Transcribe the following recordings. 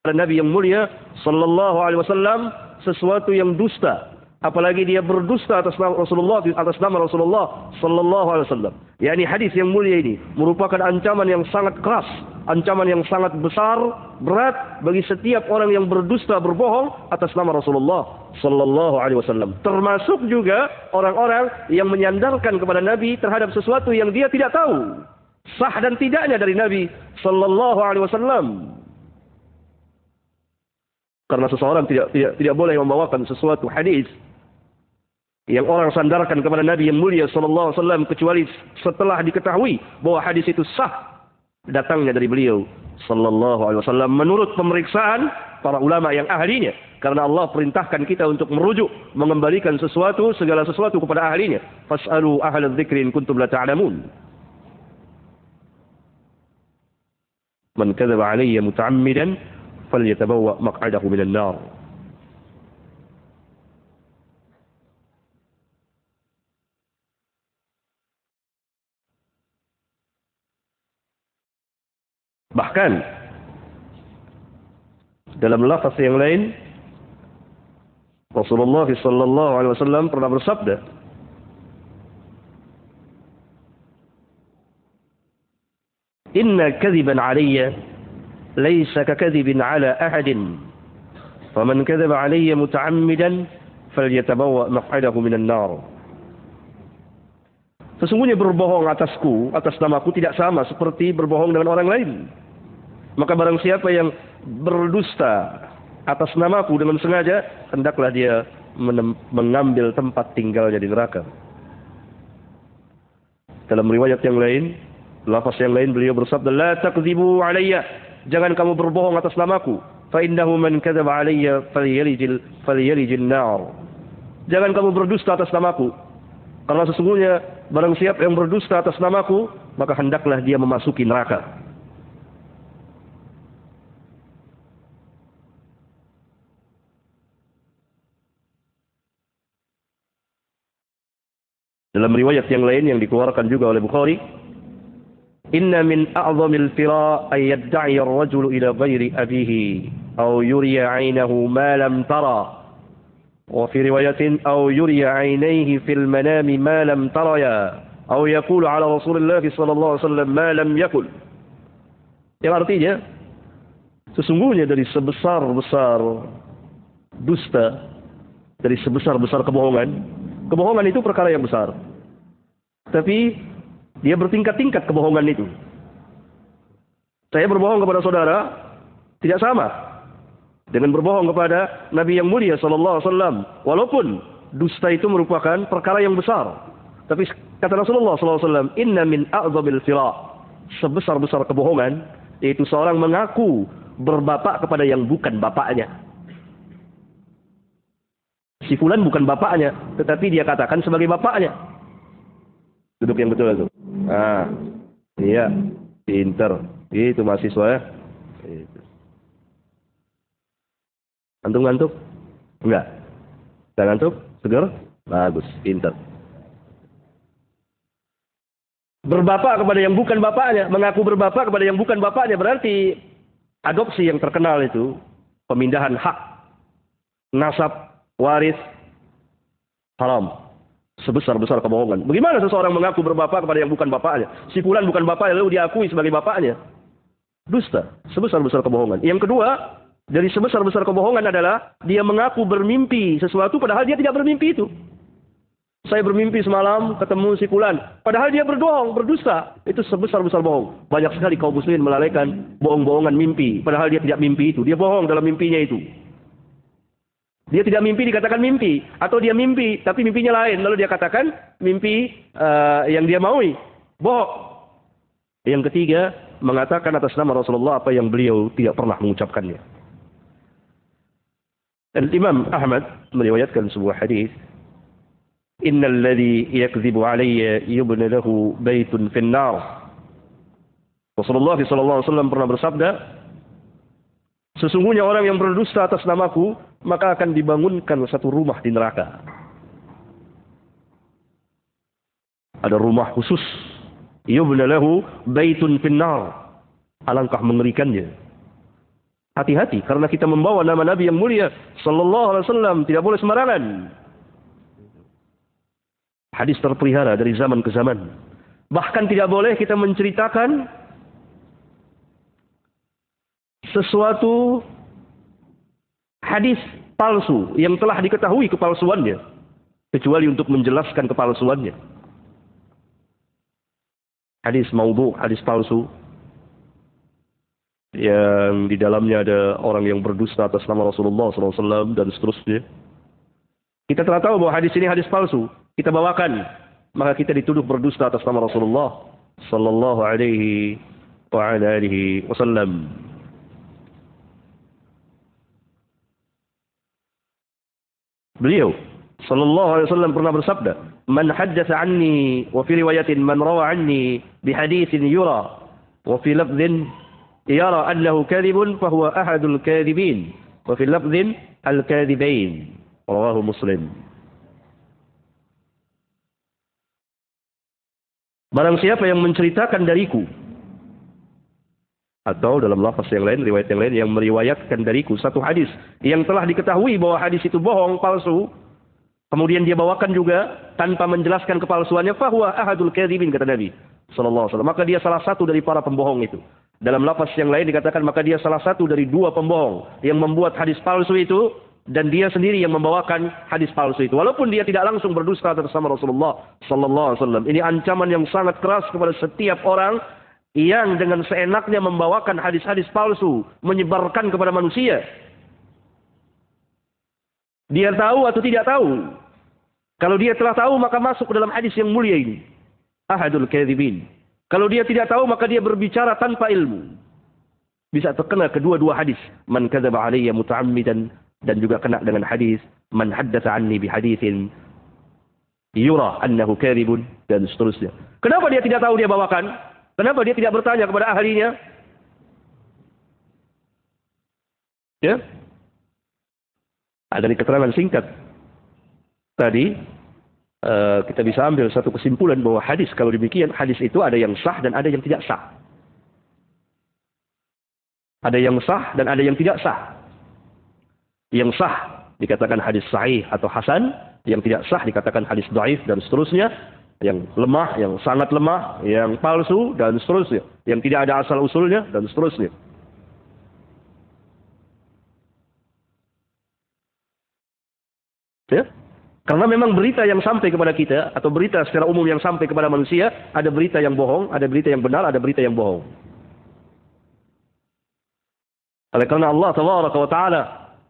Nabi yang mulia sallallahu alaihi wasallam sesuatu yang dusta, apalagi dia berdusta atas nama Rasulullah sallallahu alaihi wasallam. Yani hadis yang mulia ini merupakan ancaman yang sangat keras, ancaman yang sangat besar, berat bagi setiap orang yang berdusta, berbohong atas nama Rasulullah sallallahu alaihi wasallam. Termasuk juga orang-orang yang menyandarkan kepada Nabi terhadap sesuatu yang dia tidak tahu sah dan tidaknya dari Nabi sallallahu alaihi wasallam. Karena seseorang tidak boleh membawakan sesuatu hadis yang orang sandarkan kepada Nabi yang mulia sallallahu alaihi wasallam kecuali setelah diketahui bahwa hadis itu sah datangnya dari beliau sallallahu alaihi wasallam menurut pemeriksaan para ulama yang ahlinya. Karena Allah perintahkan kita untuk merujuk, mengembalikan segala sesuatu kepada ahlinya. Fas'alu ahlal dzikri in kuntum la ta'lamun. Man kadzaba 'alayya muta'ammidan falyatabawwa maq'adahu minan nar. Bahkan dalam lafaz yang lain Rasulullah sallallahu alaihi wasallam pernah bersabda, "Inna kadhiban 'alayya laysa kakadhibin 'ala ahadin. Faman kadzaba 'alayya muta'ammidan falyatabawwa maq'adahu minan nar." Sesungguhnya berbohong atasku, atas namaku tidak sama seperti berbohong dengan orang lain. Maka barang siapa yang berdusta atas namaku dengan sengaja, hendaklah dia mengambil tempat tinggalnya di neraka. Dalam riwayat yang lain, lafaz yang lain beliau bersabda, "La takdzibu 'alayya." Jangan kamu berbohong atas namaku. Fa innahu man kadzaba 'alayya falyalijil nar. Jangan kamu berdusta atas namaku. Karena sesungguhnya barang siapa yang berdusta atas namaku, maka hendaklah dia memasuki neraka. Dalam riwayat yang lain yang dikeluarkan juga oleh Bukhari, "Inna min a'zamil fira ay yad'i ar-rajulu ila ghairi abihi aw yuriya 'aynahu ma lam tara." Wa fi riwayatin aw yuriya 'aynayhi fil manami ma lam taraya aw yaqulu 'ala Rasulillah sallallahu alaihi wasallam ma lam yaqul. Yang artinya sesungguhnya dari sebesar-besar dusta, dari sebesar-besar kebohongan itu perkara yang besar. Tapi dia bertingkat-tingkat kebohongan itu. Saya berbohong kepada saudara tidak sama dengan berbohong kepada Nabi yang mulia sallallahu alaihi wasallam. Walaupun dusta itu merupakan perkara yang besar, tapi kata Rasulullah sallallahu alaihi wasallam, "Inna min a'zamil fira." Sebesar-besar kebohongan yaitu seorang mengaku berbapak kepada yang bukan bapaknya. Si fulan bukan bapaknya, tetapi dia katakan sebagai bapaknya. Duduk yang betul itu. Iya, pinter. Itu mahasiswa ya. Itu. Antum ngantuk? Enggak. Tidak ngantuk? Segar? Bagus, pinter. Berbapak kepada yang bukan bapaknya, mengaku berbapak kepada yang bukan bapaknya, berarti adopsi yang terkenal itu, pemindahan hak, nasab, waris, haram. Sebesar-besar kebohongan. Bagaimana seseorang mengaku berbapak kepada yang bukan bapaknya? Si fulan bukan bapaknya, lalu diakui sebagai bapaknya. Dusta. Sebesar-besar kebohongan. Yang kedua, dari sebesar-besar kebohongan adalah dia mengaku bermimpi sesuatu padahal dia tidak bermimpi itu. Saya bermimpi semalam ketemu si fulan, padahal dia berdusta. Itu sebesar-besar bohong. Banyak sekali kaum muslimin melalaikan bohong-bohongan mimpi, padahal dia tidak mimpi itu. Dia bohong dalam mimpinya itu. Dia tidak mimpi dikatakan mimpi, atau dia mimpi tapi mimpinya lain, lalu dia katakan mimpi yang dia maui. Bohong. Yang ketiga, mengatakan atas nama Rasulullah apa yang beliau tidak pernah mengucapkannya. Dan Imam Ahmad meriwayatkan sebuah hadis, "Innal ladzi yakdzibu 'alayya yubna lahu baitun fin nar." Rasulullah sallallahu alaihi wasallam pernah bersabda, sesungguhnya orang yang berdusta atas namaku, maka akan dibangunkan satu rumah di neraka. Ada rumah khusus. Yubna lahu baitun finnar. Alangkah mengerikannya. Hati-hati, karena kita membawa nama Nabi yang mulia sallallahu alaihi wasallam, tidak boleh sembarangan. Hadis terpelihara dari zaman ke zaman. Bahkan tidak boleh kita menceritakan sesuatu hadis palsu yang telah diketahui kepalsuannya, kecuali untuk menjelaskan kepalsuannya. Hadis maudhu, hadis palsu, yang di dalamnya ada orang yang berdusta atas nama Rasulullah SAW dan seterusnya. Kita telah tahu bahwa hadis ini hadis palsu, kita bawakan, maka kita dituduh berdusta atas nama Rasulullah Sallallahu Alaihi Wasallam. Beliau Sallallahu Alaihi Wasallam pernah bersabda, "Man haddatsa anni, wa fi riwayatin man rawa anni bi haditsin yura, wa fi lafdhin yara annahu kadhibun fa huwa ahadul kadhibin, wa fi lafdhin al-kadhibain." Rawahu Muslim. Barang siapa yang menceritakan dariku, atau dalam lafaz yang lain, riwayat yang lain, yang meriwayatkan dariku satu hadis yang telah diketahui bahwa hadis itu bohong, palsu, kemudian dia bawakan juga tanpa menjelaskan kepalsuannya, fahuwa ahadul kadzibin, kata Nabi sallallahu alaihi wasallam, maka dia salah satu dari para pembohong itu. Dalam lafaz yang lain dikatakan, maka dia salah satu dari dua pembohong yang membuat hadis palsu itu, dan dia sendiri yang membawakan hadis palsu itu, walaupun dia tidak langsung berdusta atas nama Rasulullah sallallahu alaihi wasallam. Ini ancaman yang sangat keras kepada setiap orang yang dengan seenaknya membawakan hadis-hadis palsu, menyebarkan kepada manusia. Dia tahu atau tidak tahu. Kalau dia telah tahu, maka masuk ke dalam hadis yang mulia ini, ahadul kadzibin. Kalau dia tidak tahu, maka dia berbicara tanpa ilmu. Bisa terkena kedua-dua hadis, man kadzaba alayya muta'ammidan, dan juga kena dengan hadis man haddatsa anni bi haditsin yura annahu kadzibun, dan seterusnya. Kenapa dia tidak tahu dia bawakan? Kenapa dia tidak bertanya kepada ahlinya? Ya. Ada di keterangan singkat tadi, kita bisa ambil satu kesimpulan bahwa hadis, kalau demikian, hadis itu ada yang sah dan ada yang tidak sah. Ada yang sah dan ada yang tidak sah. Yang sah dikatakan hadis sahih atau hasan, yang tidak sah dikatakan hadis dhaif, dan seterusnya. Yang lemah, yang sangat lemah, yang palsu, dan seterusnya. Yang tidak ada asal usulnya, dan seterusnya. Ya? Karena memang berita yang sampai kepada kita, atau berita secara umum yang sampai kepada manusia, ada berita yang bohong, ada berita yang benar, ada berita yang bohong. Oleh karena Allah Tabaraka wa Ta'ala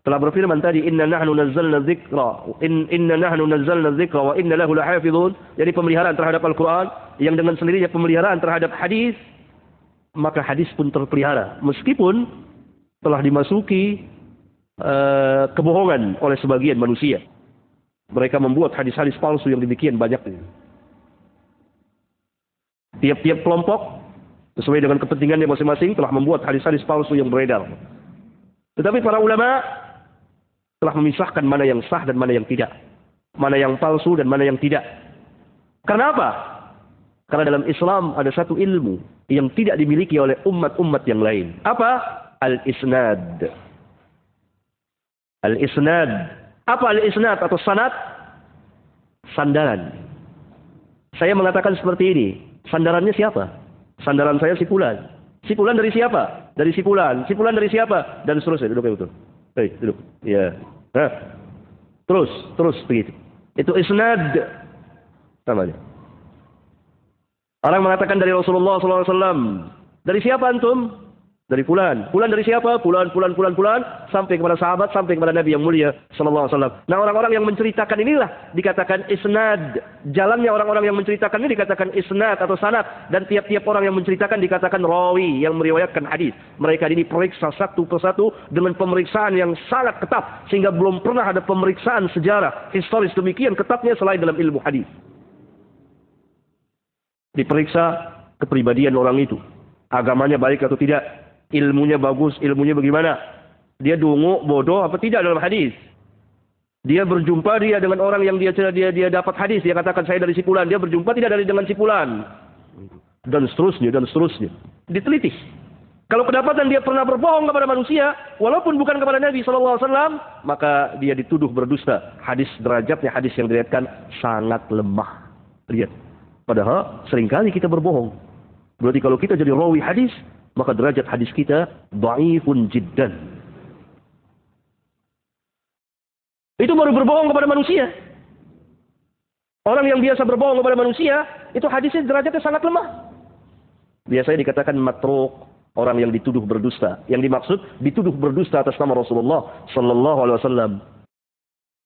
telah berfirman tadi, inna nahnu nazzalna dzikra wa inna lahu lahafizun. Jadi pemeliharaan terhadap Al-Quran, yang dengan sendirinya pemeliharaan terhadap hadis, maka hadis pun terpelihara, meskipun telah dimasuki kebohongan oleh sebagian manusia. Mereka membuat hadis-hadis palsu yang demikian banyaknya. Tiap-tiap kelompok sesuai dengan kepentingannya masing-masing telah membuat hadis-hadis palsu yang beredar. Tetapi para ulama telah memisahkan mana yang sah dan mana yang tidak, mana yang palsu dan mana yang tidak. Kenapa? Karena dalam Islam ada satu ilmu yang tidak dimiliki oleh umat-umat yang lain. Apa? Al-isnad. Al-isnad. Apa al-isnad atau sanad? Sandaran. Saya mengatakan seperti ini. Sandarannya siapa? Sandaran saya si fulan. Si fulan dari siapa? Dari si fulan. Si fulan dari siapa? Dan seterusnya. Duduk ya betul. Hei, duduk. Ya. Nah. Terus begitu. Itu isnad namanya. Orang mengatakan dari Rasulullah SAW. Dari siapa antum? Dari fulan. Fulan dari siapa? Fulan. Sampai kepada sahabat, sampai kepada Nabi yang mulia sallallahu alaihi wasallam. Nah, orang-orang yang menceritakan inilah dikatakan isnad. Jalannya orang-orang yang menceritakan ini dikatakan isnad atau sanad. Dan tiap-tiap orang yang menceritakan dikatakan rawi, yang meriwayatkan hadis. Mereka ini diperiksa satu persatu dengan pemeriksaan yang sangat ketat, sehingga belum pernah ada pemeriksaan sejarah historis demikian ketatnya selain dalam ilmu hadis. Diperiksa kepribadian orang itu, agamanya baik atau tidak, ilmunya bagus, ilmunya bagaimana, dia dungu, bodoh apa tidak dalam hadis. Dia berjumpa dengan orang yang dia dapat hadis, dia katakan saya dari si fulan, dia berjumpa tidak dengan si fulan, dan seterusnya. Diteliti Kalau kedapatan dia pernah berbohong kepada manusia, walaupun bukan kepada Nabi SAW, maka dia dituduh berdusta. Hadis derajatnya, hadis yang diriwayatkan sangat lemah. Lihat. Padahal seringkali kita berbohong. Berarti kalau kita jadi rawi hadis, maka derajat hadis kita dhaifun jiddan. Itu baru berbohong kepada manusia. Orang yang biasa berbohong kepada manusia, itu hadisnya derajatnya sangat lemah. Biasanya dikatakan matruk, orang yang dituduh berdusta. Yang dimaksud dituduh berdusta atas nama Rasulullah sallallahu alaihi wasallam.